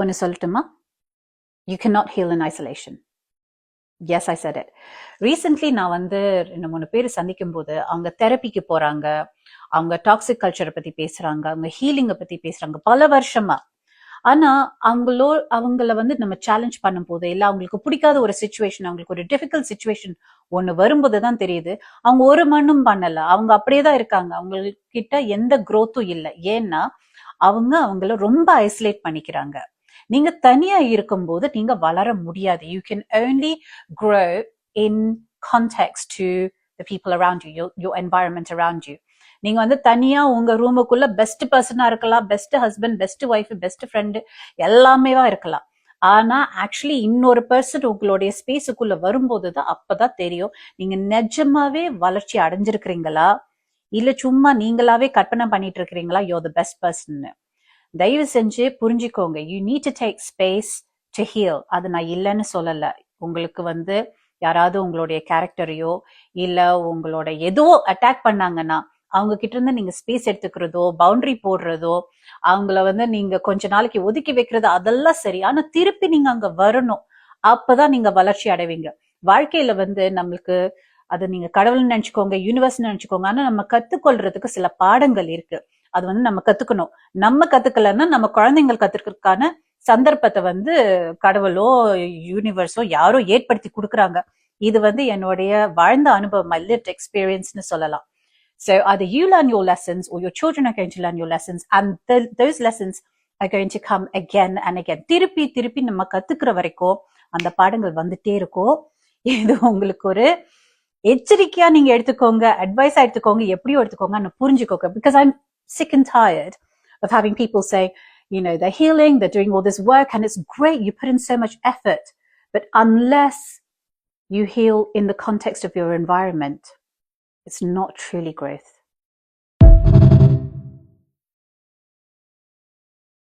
ஒன்னு சொல்லட்டுமா? You cannot heal in isolation. Yes, I said it. Recently நான் வந்து 2-3 பேர் சந்திக்கும் போது அவங்க தெரப்பிக்கு போறாங்க, அவங்க டாக்ஸிக் கல்ச்சரை பத்தி பேசுறாங்க, அவங்க ஹீலிங்கை பத்தி பேசுறாங்க பல வருஷமா. ஆனா அவங்கள வந்து நம்ம சேலஞ்ச் பண்ணும் போது, இல்ல அவங்களுக்கு பிடிக்காத ஒரு சுச்சுவேஷன், அவங்களுக்கு ஒரு டிஃபிகல்ட் சுச்சுவேஷன் ஒண்ணு வரும்போதுதான் தெரியுது அவங்க ஒரு மண்ணும் பண்ணல, அவங்க அப்படியேதான் இருக்காங்க, அவங்க கிட்ட எந்த growth-உம் இல்லை. ஏன்னா அவங்கள ரொம்ப ஐசோலேட் பண்ணிக்கிறாங்க. நீங்க தனியா இருக்கும்போது நீங்க வளர முடியாது. You can only grow in context to the people around you, your environment around you. நீங்க வந்து தனியா உங்க ரூமுக்குள்ள பெஸ்ட் பர்சனா இருக்கலாம், best husband, best wife, best friend, எல்லாமேவா இருக்கலாம். ஆனா ஆக்சுவலி இன்னொரு பர்சன் உங்களுடைய ஸ்பேஸுக்குள்ள வரும்போதுதான் அப்பதான் தெரியும் நீங்க நிஜமாவே வளர்ச்சி அடைஞ்சிருக்கிறீங்களா, இல்ல சும்மா நீங்களாவே கற்பனை பண்ணிட்டு இருக்கிறீங்களா you're the best person. தயவு செஞ்சு புரிஞ்சுக்கோங்க. You need to take space to heal. அது நான் இல்லைன்னு சொல்லல. உங்களுக்கு வந்து யாராவது உங்களுடைய கேரக்டரையோ இல்ல உங்களோட ஏதோ அட்டாக் பண்ணாங்கன்னா அவங்க கிட்ட இருந்து நீங்க ஸ்பேஸ் எடுத்துக்கிறதோ, பவுண்டரி போடுறதோ, அவங்கள வந்து நீங்க கொஞ்ச நாளைக்கு ஒதுக்கி வைக்கிறதோ அதெல்லாம் சரி. ஆனா திருப்பி நீங்க அங்க வரணும். அப்பதான் நீங்க வளர்ச்சி அடைவீங்க. வாழ்க்கையில வந்து நம்மளுக்கு அது நீங்க கடவுள்னு நினைச்சுக்கோங்க, யூனிவர்ஸ் நினைச்சுக்கோங்க, ஆனா நம்ம கத்துக்கொள்றதுக்கு சில பாடங்கள் இருக்கு. அது வந்து நம்ம கத்துக்கணும். நம்ம கத்துக்கலன்னா நம்ம குழந்தைங்கள் கத்துக்கிறதுக்கான சந்தர்ப்பத்தை வந்து கடவுளோ யூனிவர்ஸோ யாரோ ஏற்படுத்தி கொடுக்குறாங்க. இது வந்து என்னுடைய வாழ்ந்த அனுபவம், my lived experience-னு சொல்லலாம். So either you learn your lessons or your children are going to learn your lessons, and those lessons are going to come again and again. திருப்பி திருப்பி நம்ம கத்துக்கிற வரைக்கும் அந்த பாடங்கள் வந்துட்டே இருக்கும். இது உங்களுக்கு ஒரு எச்சரிக்கையா நீங்க எடுத்துக்கோங்க, அட்வைஸா எடுத்துக்கோங்க, எப்படியோ எடுத்துக்கோங்க, புரிஞ்சுக்கோங்க. Because I'm sick and tired of having people say, you know, they're healing, they're doing all this work, and it's great, you put in so much effort. But unless you heal in the context of your environment, it's not truly growth.